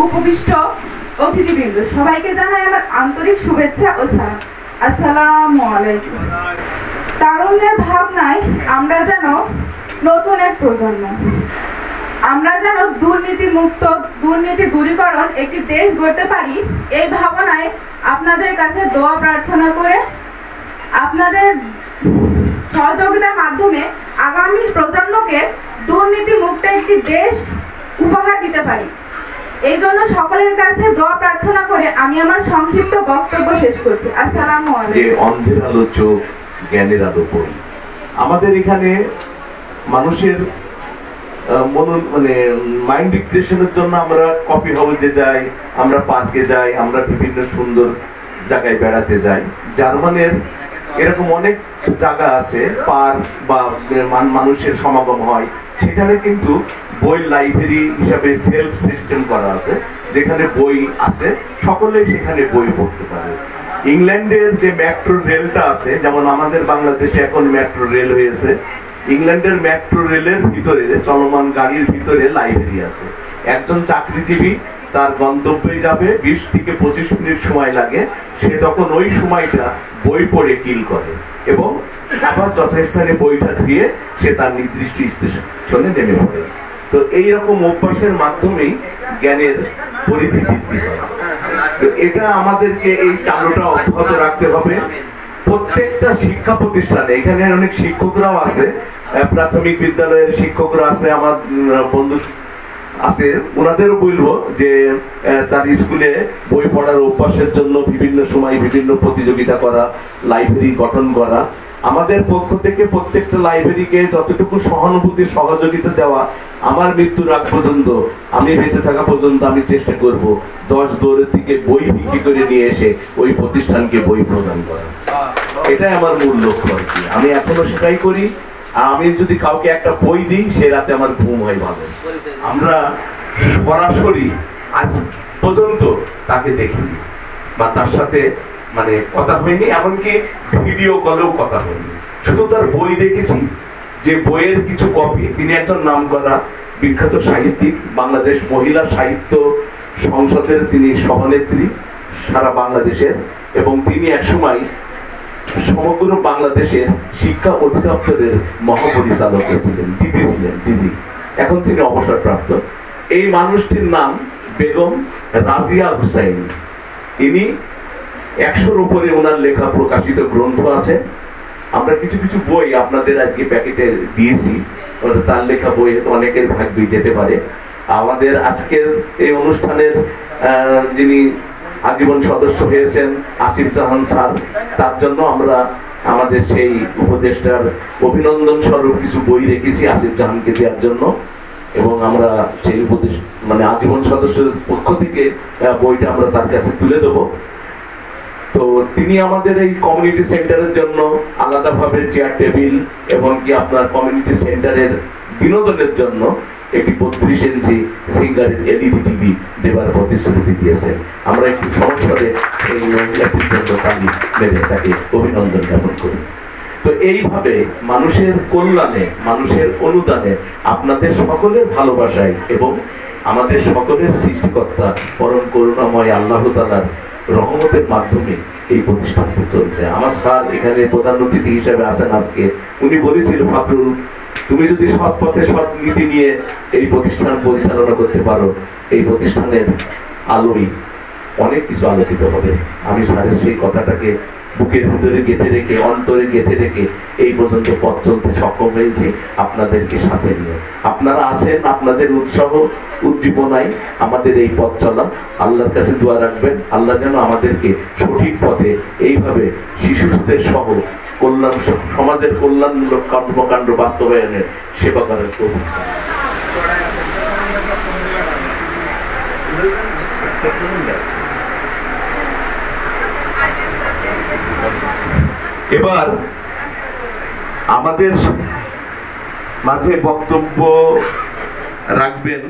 উপবিষ্ট অতিথিবৃন্দ সবাইকে জানাই আমার আন্তরিক শুভেচ্ছা ও সালাম। আসসালামু আলাইকুম। তারুণ্যের ভাবনায় আমরা যেন নতুন এক প্রজন্ম, আমরা যেন দুর্নীতি দূরীকরণ একটি দেশ গড়তে পারি, এই ভাবনায় আপনাদের কাছে দোয়া প্রার্থনা করে আপনাদের সহযোগিতার মাধ্যমে আগামী প্রজন্মকে দুর্নীতি মুক্ত একটি দেশ উপহার দিতে পারি। এই জন্য সকলের কাছে দোয়া প্রার্থনা করে আমি আমার সংক্ষিপ্ত বক্তব্য শেষ করছি। আসসালামু আলাইকুম। যে অন্ধের আলো চোখ, জ্ঞানের আলো বই। আমাদের এখানে মানুষের মাইন্ড রিক্রিয়েশনের জন্য আমরা কফি হাউসে যাই, আমরা পার্কে যাই, আমরা বিভিন্ন সুন্দর জায়গায় বেড়াতে যাই। জার্মানের এরকম অনেক জায়গা আছে, পার্ক বা মানুষের সমাগম হয়, সেখানে কিন্তু বই লাইব্রেরি হিসাবে সেলফ সিস্টেম করা আছে, যেখানে বই আছে, সকলে সেখানে বই পড়তে পারে। ইংল্যান্ডের যে মেট্রো রেলটা আছে, যেমন আমাদের বাংলাদেশে এখন মেট্রো রেল হয়েছে, ইংল্যান্ডের মেট্রো রেলের ভিতরে চলমান গাড়ির ভিতরে লাইব্রেরি আছে। একজন চাকরিজীবী তার গন্তব্যে যাবে, 20 থেকে 25 মিনিট সময় লাগে, সে তখন ওই সময়টা বই পড়ে কিল করে এবং আবার যথাস্থানে বইটা ধুয়ে সে তার নির্দিষ্ট স্টেশনে নেমে পড়ে। তো এইরকম অভ্যাসের মাধ্যমেই জ্ঞানের পরিধি বৃদ্ধি হয়। তো এটা আমাদেরকে এই চালুটা অব্যাহত রাখতে হবে। প্রত্যেকটা শিক্ষা প্রতিষ্ঠানে, এখানে অনেক শিক্ষকরাও আছে, প্রাথমিক বিদ্যালয়ের শিক্ষকরা আছে, আমার বন্ধু আছে, ওনাদেরও বলবো যে তার স্কুলে বই পড়ার অভ্যাসের জন্য বিভিন্ন সময় বিভিন্ন প্রতিযোগিতা করা, লাইব্রেরি গঠন করা। আমাদের পক্ষ থেকে প্রত্যেকটা লাইব্রেরিকে যতটুকু সহানুভূতি সহযোগিতা দেওয়া, আমার মৃত্যুর আগ পর্যন্ত, আমি বেঁচে থাকা পর্যন্ত আমি চেষ্টা করব 10 দৌড়ের দিকে বই বিক্রি করে নিয়ে এসে ওই প্রতিষ্ঠানকে বই প্রদান করা। এটাই আমার মূল লক্ষ্য আর কি। আমি এখনো সেটাই করি। আমি যদি কাউকে একটা বই দিই, সে রাতে আমার ঘুম হয় ভালো। আমরা সরাসরি আজ পর্যন্ত তাকে দেখিনি বা তার সাথে কথা হয়নি, এমনকি ভিডিও কলেও কথা হয়নি, শুধু তার বই দেখেছি, যে বইয়ের কিছু কপি। তিনি একজন নামকরা বিখ্যাত সাহিত্যিক, বাংলাদেশ মহিলা সাহিত্য সংসদের তিনি সভানেত্রী সারা বাংলাদেশের, এবং তিনি একসময় সমগ্র বাংলাদেশের শিক্ষা অধিদপ্তরের মহাপরিচালক ছিলেন, ডিজি। এখন তিনি অবসরপ্রাপ্ত। এই মানুষটির নাম বেগম রাজিয়া হুসাইন। ইনি 100-র উপরে ওনার লেখা প্রকাশিত গ্রন্থ আছে। আমরা কিছু কিছু বই আপনাদের আজকে প্যাকেটে দিয়েছি, তার লেখা বই অনেকের ভাগ্যে যেতে পারে। আমাদের আজকের এই অনুষ্ঠানের যিনি আজীবন সদস্য হয়েছেন আসিফ জাহান স্যার, তার জন্য আমরা আমাদের সেই উপদেষ্টার অভিনন্দন স্বরূপ কিছু বই রেখেছি আসিফ জাহানকে দেওয়ার জন্য, এবং আমরা সেই আজীবন সদস্যের পক্ষ থেকে বইটা আমরা তার কাছে তুলে দেবো। তো তিনি আমাদের এই কমিউনিটি সেন্টারের জন্য আলাদাভাবে চেয়ার টেবিল এবং কি আপনার কমিউনিটি সেন্টারের বিনোদনের জন্য একটি 32 ইঞ্চি সিঙ্গারের এলইডি টিভি দেবার প্রতিশ্রুতি দিয়েছেন। আমরা একটু সংসদে এই মহিলাটির জন্য তালি মেরে তাকে অভিনন্দন জ্ঞাপন করি। তো এইভাবে মানুষের কল্যাণে, মানুষের অনুদানে, আপনাদের সকলের ভালোবাসায় এবং আমাদের সকলের সৃষ্টিকর্তা পরম করুণাময় আল্লাহ তাআলার রহমতের মাধ্যমে এই প্রতিষ্ঠানটি চলছে। আমার স্যার এখানে প্রধান অতিথি হিসেবে আছেন আজকে। উনি বলেছিল, ফাকরুল, তুমি যদি সৎ পথে সৎ নীতি নিয়ে এই প্রতিষ্ঠান পরিচালনা করতে পারো, এই প্রতিষ্ঠানের আলোয় অনেক কিছু আলোকিত হবে। আমি স্যারের সেই কথাটাকে বুকের ভিতরে গেঁথে রেখে, অন্তরে গেঁথে রেখে এই পর্যন্ত পথ চলতে সক্ষম হয়েছি আপনাদেরকে সাথে নিয়ে। আপনারা আছেন, আপনাদের উৎসাহ উদ্দীপনায় আমাদের এই পথ চলা। আল্লাহর কাছে দোয়া রাখবেন, আল্লাহ যেন আমাদেরকে সঠিক পথে এইভাবে শিশুদের সহ কল্যাণ, সমাজের কল্যাণমূলক কর্মকাণ্ড বাস্তবায়নের সেবা করার প্রভু। এবার আমাদের মাঝে বক্তব্য রাখবেন